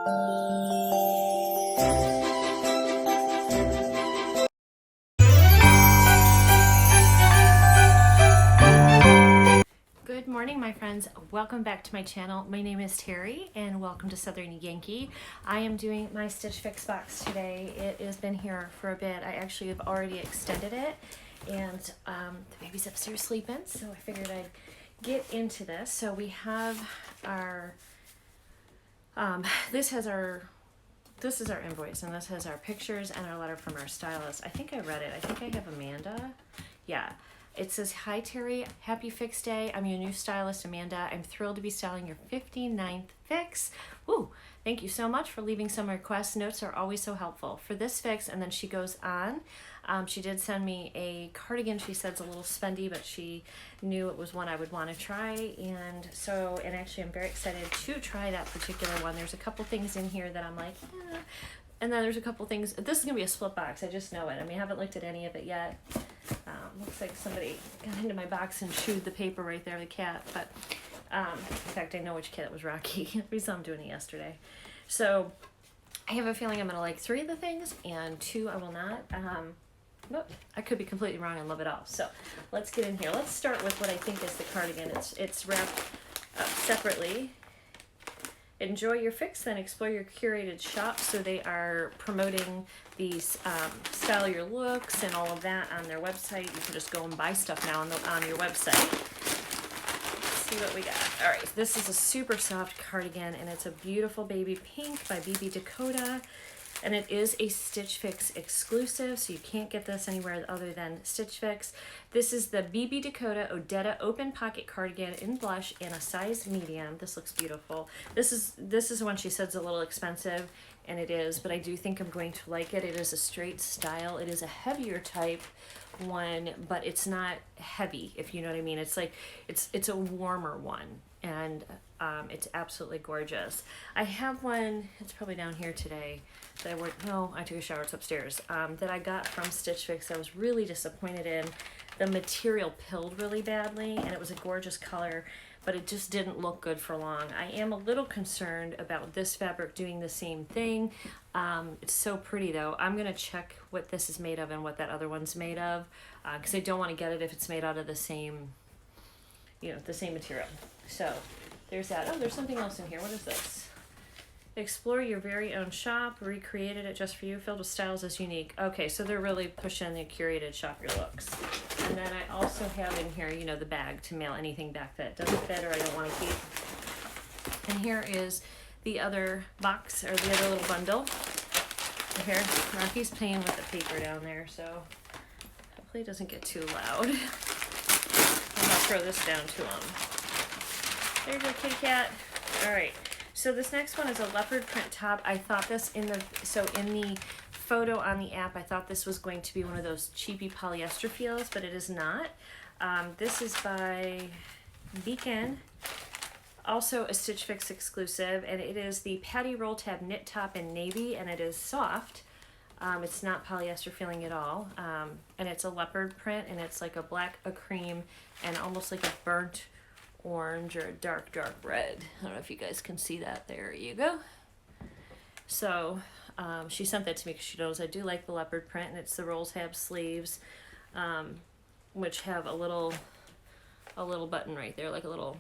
Good morning, my friends. Welcome back to my channel. My name is Terry and welcome to Southern Yankee. I am doing my Stitch Fix box today. It has been here for a bit. I actually have already extended it and the baby's upstairs sleeping, so I figured I'd get into this. So we have our, this is our invoice, and this has our pictures and our letter from our stylist. I think I read it. I think I have Amanda. Yeah. It says, "Hi Terry, happy fix day. I'm your new stylist, Amanda. I'm thrilled to be styling your 59th fix. Woo! Thank you so much for leaving some requests. Notes are always so helpful for this fix." And then she goes on. She did send me a cardigan. She said it's a little spendy, but she knew it was one I would want to try. And actually I'm very excited to try that particular one. There's a couple things in here that I'm like, yeah. And then there's a couple things. This is going to be a split box. I just know it. I mean, I haven't looked at any of it yet. Looks like somebody got into my box and chewed the paper right there, the cat. But in fact, I know which cat it was, Rocky. We saw him doing it yesterday. So I have a feeling I'm going to like 3 of the things, and 2 I will not. Nope, I could be completely wrong and love it all. So let's get in here. Let's start with what I think is the cardigan. It's wrapped up separately. Enjoy your fix, then explore your curated shop. So they are promoting these style your looks and all of that on their website. You can just go and buy stuff now on your website. Let's see what we got. All right, this is a super soft cardigan, and it's a beautiful baby pink by Dakota. And it is a Stitch Fix exclusive, so you can't get this anywhere other than Stitch Fix. This is the Dakota Odetta open pocket cardigan in blush in a size medium. This looks beautiful. This is one she said is a little expensive, and it is, but I do think I'm going to like it. It is a straight style. It is a heavier type one, but it's not heavy, if you know what I mean. It's like it's a warmer one, and it's absolutely gorgeous. I have one, it's probably down here today, that I took a shower, it's upstairs, that I got from Stitch Fix. I was really disappointed in. The material pilled really badly, and it was a gorgeous color, but it just didn't look good for long. I am a little concerned about this fabric doing the same thing. It's so pretty though. I'm gonna check what this is made of and what that other one's made of, because I don't want to get it if it's made out of the same, the same material. So there's that. Oh, there's something else in here. What is this? Explore your very own shop. Recreated it just for you. Filled with styles as unique. Okay, so they're really pushing the curated shop your looks. And then I also have in here, the bag to mail anything back that doesn't fit or I don't want to keep. And here is the other box, or the other little bundle. Here, Rocky's playing with the paper down there, so hopefully it doesn't get too loud. I'm gonna throw this down to him. There's your kitty cat. All right. So this next one is a leopard print top. I thought this in the photo on the app, I thought this was going to be one of those cheapy polyester feels, but it is not. This is by Beacon, also a Stitch Fix exclusive, and it is the Patty Roll Tab knit top in navy, and it is soft. It's not polyester feeling at all, and it's a leopard print, and it's like a cream, and almost like a burnt orange or a dark red. I don't know if you guys can see that. There you go. So she sent that to me because she knows I do like the leopard print, and it's the roll tab sleeves, which have a little button right there, like a little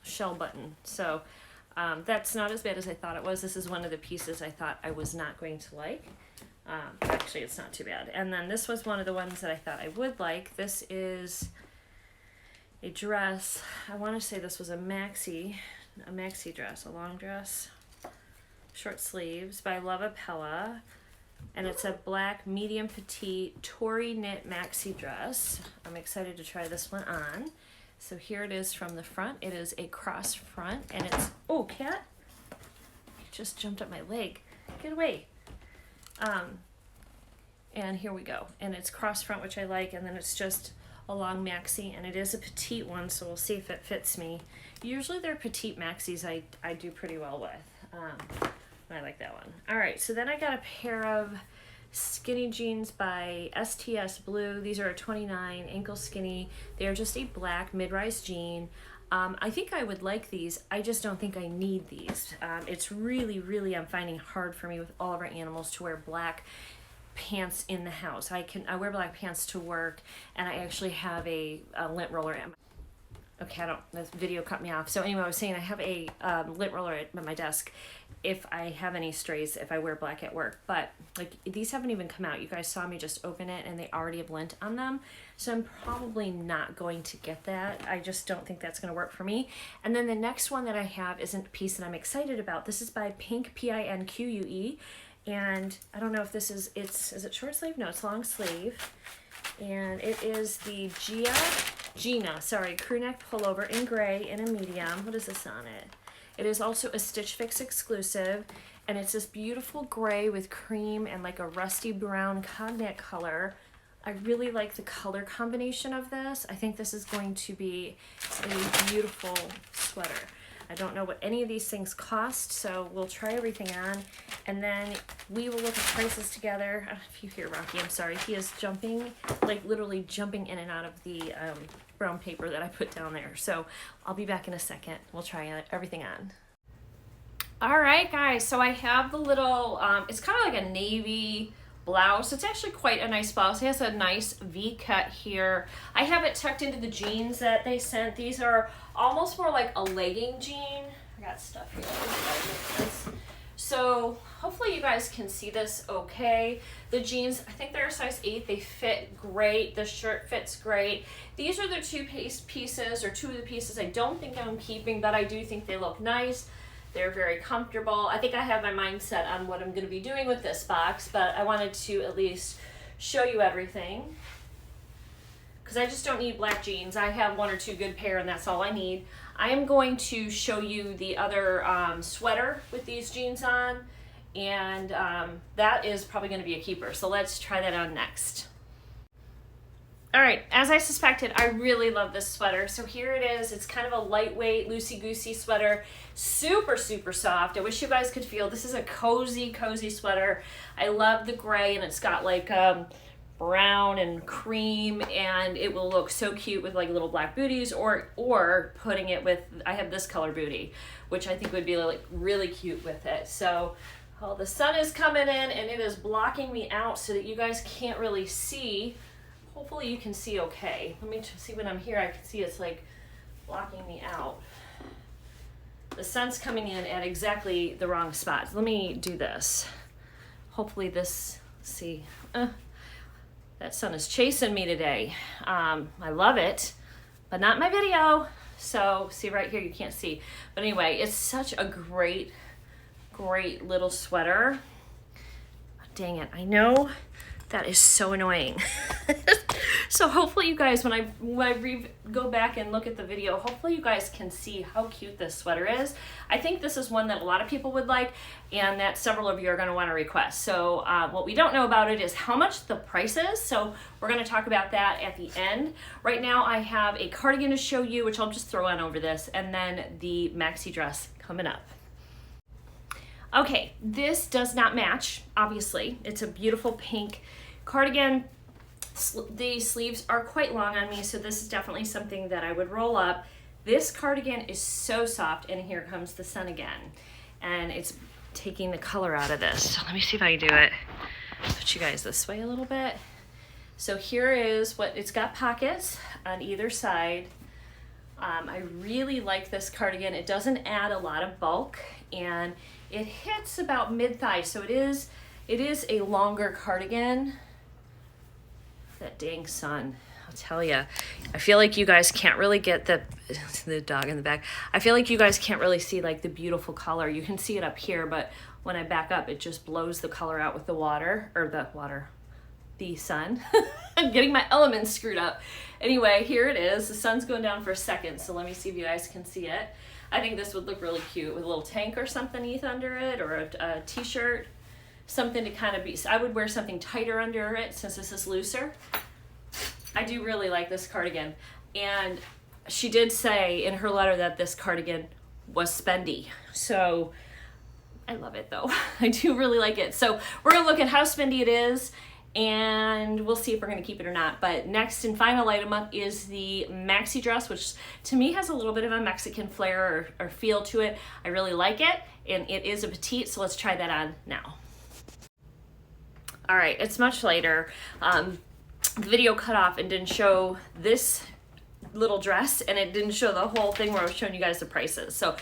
shell button. So that's not as bad as I thought it was. This is one of the pieces I thought I was not going to like. Actually, it's not too bad. And then this was one of the ones that I thought I would like. This is a dress. I want to say this was a maxi dress, a long dress, short sleeves by Loveapella, and it's a black medium petite torri knit maxi dress. I'm excited to try this one on. So here it is from the front. It is a cross front, and it's, oh, cat, you just jumped up my leg, get away. And here we go, and it's cross front, which I like, and then it's just a long maxi, and it is a petite one, so we'll see if it fits me. Usually they're petite maxis I do pretty well with. I like that one. All right, so then I got a pair of skinny jeans by STS Blue. These are a 29 ankle skinny. They are just a black mid-rise jean. I think I would like these. I just don't think I need these. It's really, I'm finding hard for me with all of our animals to wear black pants in the house. I wear black pants to work, and I actually have a lint roller at my, okay, this video cut me off. So anyway, I was saying I have a lint roller at my desk if I have any strays, if I wear black at work. But like, these haven't even come out. You guys saw me just open it and they already have lint on them. So I'm probably not going to get that. I just don't think that's going to work for me. And then the next one that I have is a piece that I'm excited about. This is by Pinque, Pinque. And I don't know if this is it short sleeve? No, it's long sleeve. And it is the Gina, crew neck pullover in gray in a medium. What is this on it? It is also a Stitchfix exclusive, and it's this beautiful gray with cream and like a rusty brown cognac color. I really like the color combination of this. I think this is going to be a beautiful sweater. I don't know what any of these things cost, so we'll try everything on, and then we will look at prices together. I don't know if you hear Rocky, I'm sorry. He is jumping, like literally jumping in and out of the brown paper that I put down there. So I'll be back in a second. We'll try everything on. All right, guys, so I have the little, it's kind of like a navy blouse. It's actually quite a nice blouse. It has a nice V cut here. I have it tucked into the jeans that they sent. These are almost more like a legging jean. I got stuff here. So hopefully you guys can see this okay. The jeans, I think they're a size 8. They fit great. The shirt fits great. These are the two pieces, or two of the pieces I don't think I'm keeping, but I do think they look nice. They're very comfortable. I think I have my mind set on what I'm going to be doing with this box, but I wanted to at least show you everything, because I just don't need black jeans. I have 1 or 2 good pair, and that's all I need. I am going to show you the other sweater with these jeans on, and that is probably going to be a keeper. So let's try that on next. All right, as I suspected, I really love this sweater. So here it is. It's kind of a lightweight, loosey-goosey sweater. Super soft. I wish you guys could feel. This is a cozy sweater. I love the gray, and it's got like brown and cream, and it will look so cute with like little black booties, or putting it with, I have this color booty, which I think would be like really cute with it. So the sun is coming in, and it is blocking me out so that you guys can't really see. Hopefully you can see okay. Let me see when I'm here. I can see it's like blocking me out. The sun's coming in at exactly the wrong spot. Let me do this. Hopefully this, see, that sun is chasing me today. I love it, but not my video. So see right here, you can't see. But anyway, it's such a great little sweater. Dang it, I know that is so annoying. So hopefully you guys, when I go back and look at the video, hopefully you guys can see how cute this sweater is. I think this is one that a lot of people would like, and that several of you are going to want to request. So what we don't know about it is how much the price is. So we're going to talk about that at the end. Right now I have a cardigan to show you, which I'll just throw on over this, and then the maxi dress coming up. Okay, this does not match, obviously. It's a beautiful pink cardigan. The sleeves are quite long on me, so this is definitely something that I would roll up. This cardigan is so soft, and here comes the sun again. And it's taking the color out of this. So let me see if I can do it. Put you guys this way a little bit. So here is what, it's got pockets on either side. I really like this cardigan. It doesn't add a lot of bulk, and it hits about mid-thigh, so it is a longer cardigan. That dang sun, I'll tell you. I feel like you guys can't really get the dog in the back. I feel like you guys can't really see like the beautiful color. You can see it up here, but when I back up, it just blows the color out with the sun. I'm getting my elements screwed up. Anyway, here it is. The sun's going down for a second, so let me see if you guys can see it. I think this would look really cute with a little tank or something under it, or a t-shirt. Something to kind of be, I would wear something tighter under it since this is looser. I do really like this cardigan. And she did say in her letter that this cardigan was spendy. So I love it though. I do really like it. So we're gonna look at how spendy it is and we'll see if we're going to keep it or not. But next and final item up is the maxi dress, which to me has a little bit of a Mexican flair or feel to it. I really like it, and it is a petite, so let's try that on now. All right, it's much later. The video cut off and didn't show this little dress, and it didn't show the whole thing where I was showing you guys the prices. So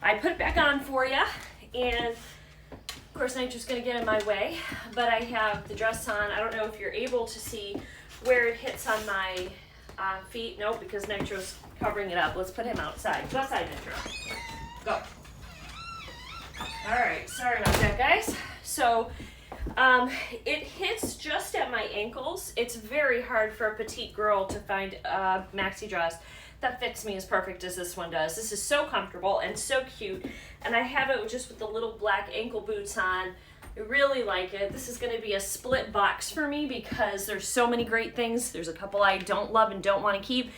I put it back on for you, and of course Nitro's gonna get in my way, but I have the dress on. I don't know if you're able to see where it hits on my feet. Nope, because Nitro's covering it up. Let's put him outside. Go outside, Nitro. Go. All right, sorry about that, guys. So it hits just at my ankles. It's very hard for a petite girl to find a maxi dress that fits me as perfect as this one does. This is so comfortable and so cute, and I have it just with the little black ankle boots on. I really like it. This is going to be a split box for me because there's so many great things. There's a couple I don't love and don't want to keep,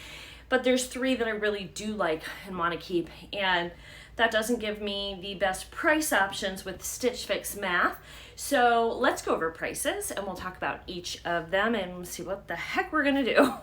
but there's 3 that I really do like and want to keep, and that doesn't give me the best price options with Stitchfix math. So let's go over prices and we'll talk about each of them and see what the heck we're gonna do.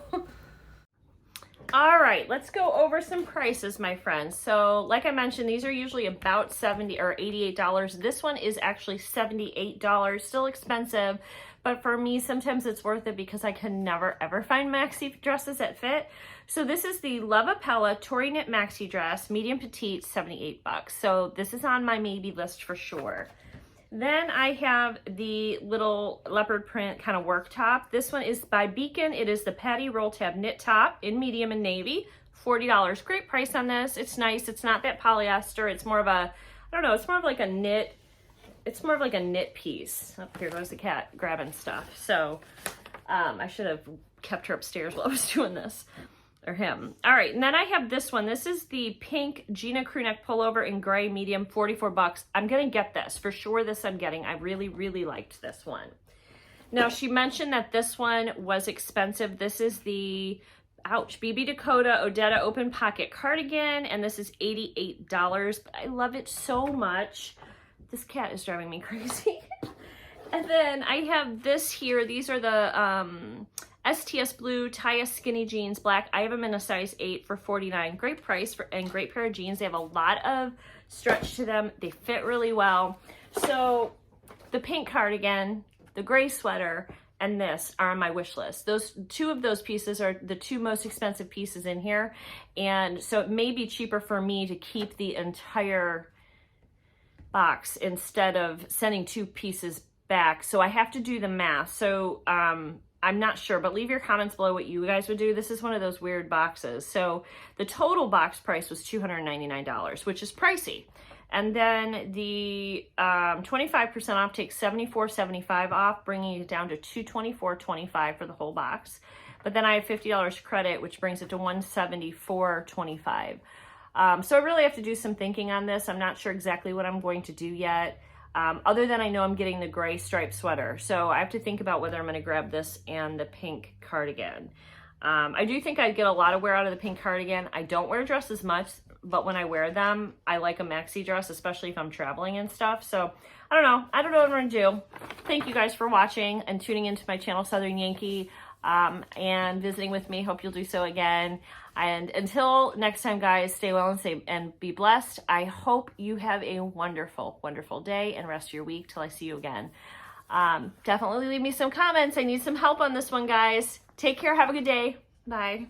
All right, let's go over some prices, my friends. So like I mentioned, these are usually about $70 or $88. This one is actually $78, still expensive, but for me, sometimes it's worth it because I can never ever find maxi dresses that fit. So this is the Loveapella Torri knit maxi dress, medium petite, $78. So this is on my maybe list for sure. Then I have the little leopard print kind of work top. This one is by Beacon. It is the Patty Roll Tab knit top in medium and navy, $40. Great price on this. It's nice. It's not that polyester. It's more of a, I don't know, it's more of like a knit. It's more of like a knit piece. Oh, here goes the cat grabbing stuff. So I should have kept her upstairs while I was doing this. Or him. All right, and then I have this one. This is the Pinque Gina crew neck pullover in gray medium, $44. I'm gonna get this for sure. This I'm getting. I really, really liked this one. Now she mentioned that this one was expensive. This is the BB Dakota Odetta open pocket cardigan, and this is $88. But I love it so much. This cat is driving me crazy. And then I have this here. These are the STS blue tayah skinny jeans black. I have them in a size 8 for $49. Great price and great pair of jeans. They have a lot of stretch to them. They fit really well. So the pink cardigan, the gray sweater, and this are on my wish list. Those 2 of those pieces are the 2 most expensive pieces in here, and so it may be cheaper for me to keep the entire box instead of sending 2 pieces back. So I have to do the math. So I'm not sure, but leave your comments below what you guys would do. This is one of those weird boxes. So the total box price was $299, which is pricey. And then the 25% off takes $74.75 off, bringing it down to $224.25 for the whole box. But then I have $50 credit, which brings it to $174.25. So I really have to do some thinking on this. I'm not sure exactly what I'm going to do yet. Other than I know I'm getting the gray striped sweater. So I have to think about whether I'm going to grab this and the pink cardigan. I do think I'd get a lot of wear out of the pink cardigan. I don't wear dresses much, but when I wear them, I like a maxi dress, especially if I'm traveling and stuff. So I don't know. I don't know what I'm going to do. Thank you guys for watching and tuning into my channel, Southern Yankee, and visiting with me. Hope you'll do so again. And until next time, guys, stay well and be blessed. I hope you have a wonderful, wonderful day and rest of your week till I see you again. Definitely leave me some comments. I need some help on this one, guys. Take care. Have a good day. Bye.